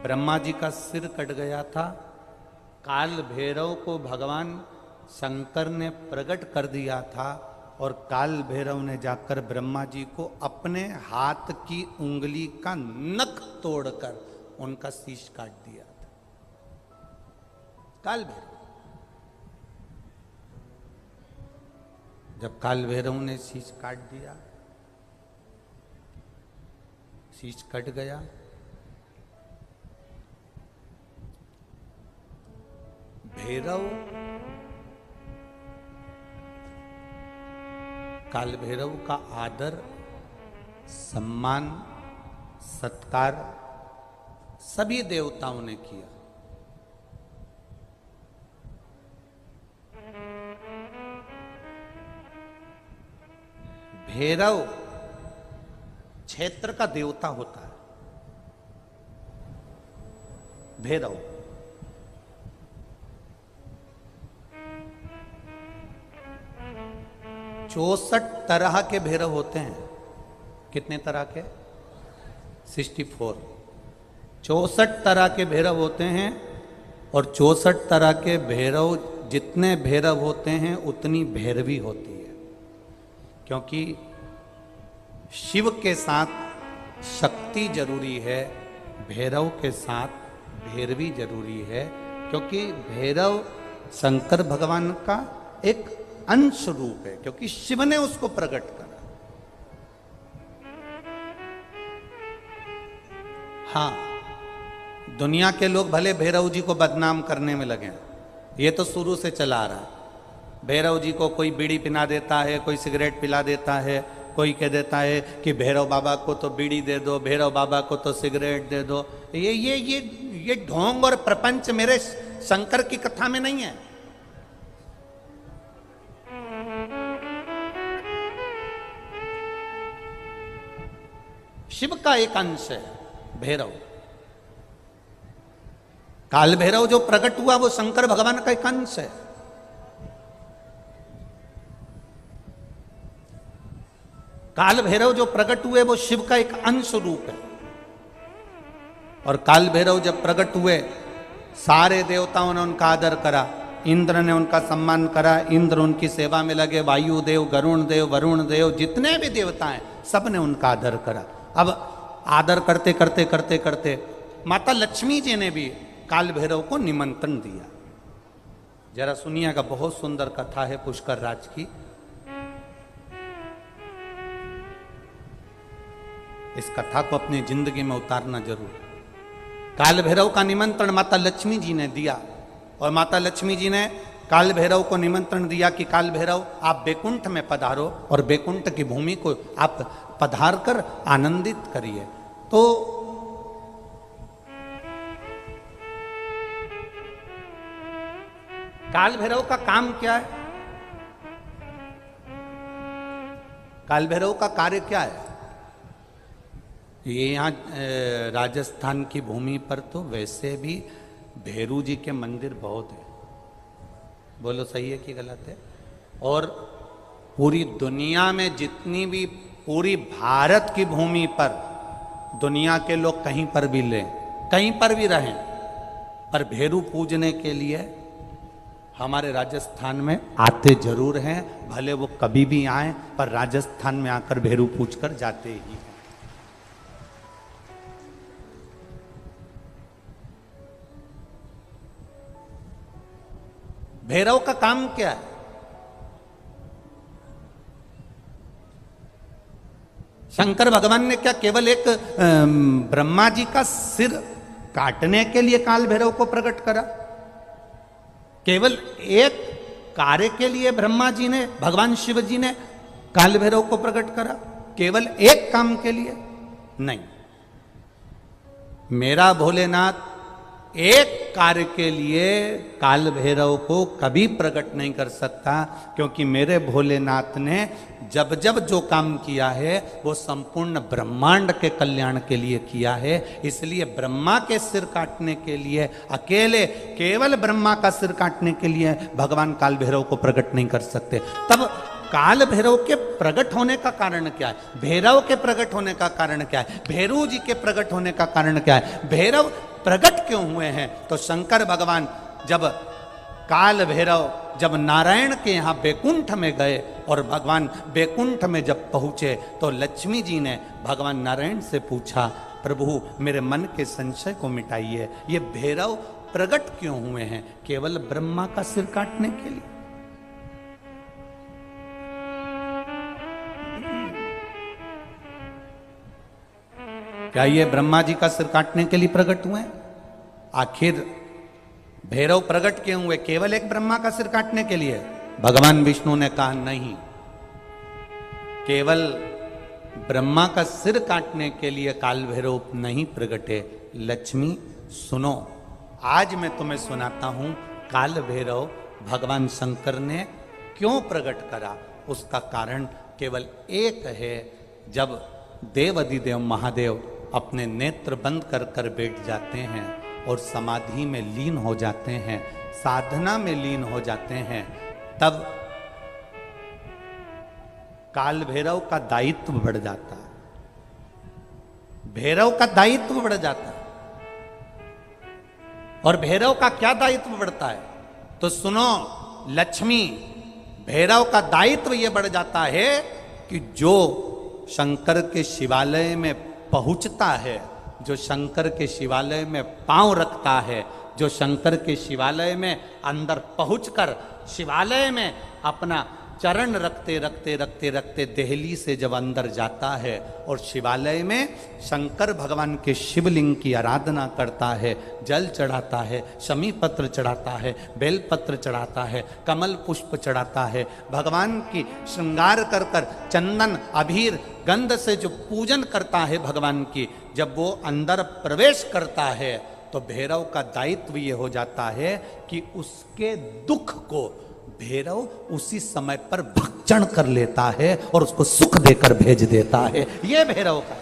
ब्रह्मा जी का सिर कट गया था। काल भैरव को भगवान शंकर ने प्रकट कर दिया था और काल भैरव ने जाकर ब्रह्मा जी को अपने हाथ की उंगली का नख तोड़कर उनका शीश काट दिया था। काल भैरव, जब काल भैरव ने शीश काट दिया, शीश कट गया, भैरव काल भैरव का आदर, सम्मान, सत्कार सभी देवताओं ने किया। भैरव क्षेत्र का देवता होता है। भैरव 64 तरह के भैरव होते हैं। कितने तरह के? 64। 64 तरह के भैरव होते हैं और 64 तरह के भैरव, जितने भैरव होते हैं उतनी भैरवी होती है, क्योंकि शिव के साथ शक्ति जरूरी है, भैरव के साथ भैरवी जरूरी है, क्योंकि भैरव शंकर भगवान का एक अंश रूप है, क्योंकि शिव ने उसको प्रकट करा। हाँ, दुनिया के लोग भले भैरव जी को बदनाम करने में लगे, ये तो शुरू से चला आ रहा। भैरव जी को कोई बीड़ी पिला देता है, कोई सिगरेट पिला देता है, कोई कह देता है कि भैरव बाबा को तो बीड़ी दे दो, भैरव बाबा को तो सिगरेट दे दो। ये ढोंग और प्रपंच मेरे शंकर की कथा में नहीं है। शिव का एक अंश है भैरव। काल भैरव जो प्रकट हुआ वो शंकर भगवान का एक अंश है। काल भैरव जो प्रकट हुए वो शिव का एक अंश रूप है। और काल भैरव जब प्रकट हुए, सारे देवताओं ने उनका आदर करा, इंद्र ने उनका सम्मान करा, इंद्र उनकी सेवा में लगे, वायु देव, गरुण देव, वरुण देव, जितने भी देवता हैं सब ने उनका आदर करा। अब आदर करते करते करते करते माता लक्ष्मी जी ने भी काल भैरव को निमंत्रण दिया। जरा सुनिएगा, बहुत सुंदर कथा है पुष्कर राज की। इस कथा को अपनी जिंदगी में उतारना जरूर। काल भैरव का निमंत्रण माता लक्ष्मी जी ने दिया और माता लक्ष्मी जी ने काल भैरव को निमंत्रण दिया कि काल भैरव आप बैकुंठ में पधारो और बैकुंठ की भूमि को आप पधार कर आनंदित करिए। तो काल भैरव का काम क्या है? काल भैरव का कार्य क्या है? ये यहाँ राजस्थान की भूमि पर तो वैसे भी भैरू जी के मंदिर बहुत है। बोलो सही है कि गलत है? और पूरी दुनिया में जितनी भी, पूरी भारत की भूमि पर दुनिया के लोग कहीं पर भी लें, कहीं पर भी रहें, पर भैरू पूजने के लिए हमारे राजस्थान में आते जरूर हैं। भले वो कभी भी आए, पर राजस्थान में आकर भैरू पूज कर जाते ही हैं। भैरव का काम क्या है? शंकर भगवान ने क्या केवल एक ब्रह्मा जी का सिर काटने के लिए काल भैरव को प्रकट करा? केवल एक कार्य के लिए ब्रह्मा जी ने, भगवान शिव जी ने काल भैरव को प्रकट करा? केवल एक काम के लिए? नहीं। मेरा भोलेनाथ एक कार्य के लिए काल भैरव को कभी प्रकट नहीं कर सकता, क्योंकि मेरे भोलेनाथ ने जब जब जो काम किया है वो संपूर्ण ब्रह्मांड के कल्याण के लिए किया है। इसलिए ब्रह्मा के सिर काटने के लिए, अकेले केवल ब्रह्मा का सिर काटने के लिए भगवान काल भैरव को प्रकट नहीं कर सकते। तब काल भैरव के प्रकट होने का कारण क्या है? भैरव के प्रकट होने का कारण क्या है? भैरू जी के प्रकट होने का कारण क्या है? भैरव प्रकट क्यों हुए हैं? तो शंकर भगवान जब काल भैरव जब नारायण के यहाँ बैकुंठ में गए और भगवान बैकुंठ में जब पहुंचे तो लक्ष्मी जी ने भगवान नारायण से पूछा, प्रभु मेरे मन के संशय को मिटाइए, ये भैरव प्रकट क्यों हुए हैं? केवल ब्रह्मा का सिर काटने के लिए? क्या ये ब्रह्मा जी का सिर काटने के लिए प्रकट हुए? आखिर भैरव प्रकट क्यों हुए? केवल एक ब्रह्मा का सिर काटने के लिए? भगवान विष्णु ने कहा नहीं, केवल ब्रह्मा का सिर काटने के लिए काल भैरव नहीं प्रकटे। लक्ष्मी सुनो, आज मैं तुम्हें सुनाता हूं काल भैरव भगवान शंकर ने क्यों प्रकट करा। उसका कारण केवल एक है। जब देव अधिदेव महादेव अपने नेत्र बंद कर कर बैठ जाते हैं और समाधि में लीन हो जाते हैं, साधना में लीन हो जाते हैं, तब काल भैरव का दायित्व बढ़ जाता है। भैरव का दायित्व बढ़ जाता है। और भैरव का क्या दायित्व बढ़ता है? तो सुनो लक्ष्मी, भैरव का दायित्व यह बढ़ जाता है कि जो शंकर के शिवालय में पहुंचता है, जो शंकर के शिवालय में पांव रखता है, जो शंकर के शिवालय में अंदर पहुंचकर शिवालय में अपना चरण रखते रखते रखते रखते देहली से जब अंदर जाता है और शिवालय में शंकर भगवान के शिवलिंग की आराधना करता है, जल चढ़ाता है, शमी पत्र चढ़ाता है, बेल पत्र चढ़ाता है, कमल पुष्प चढ़ाता है, भगवान की श्रृंगार कर कर चंदन अबीर गंध से जो पूजन करता है भगवान की, जब वो अंदर प्रवेश करता है तो भैरव का दायित्व ये हो जाता है कि उसके दुख को भैरव उसी समय पर भक्षण कर लेता है और उसको सुख देकर भेज देता है। ये भैरव का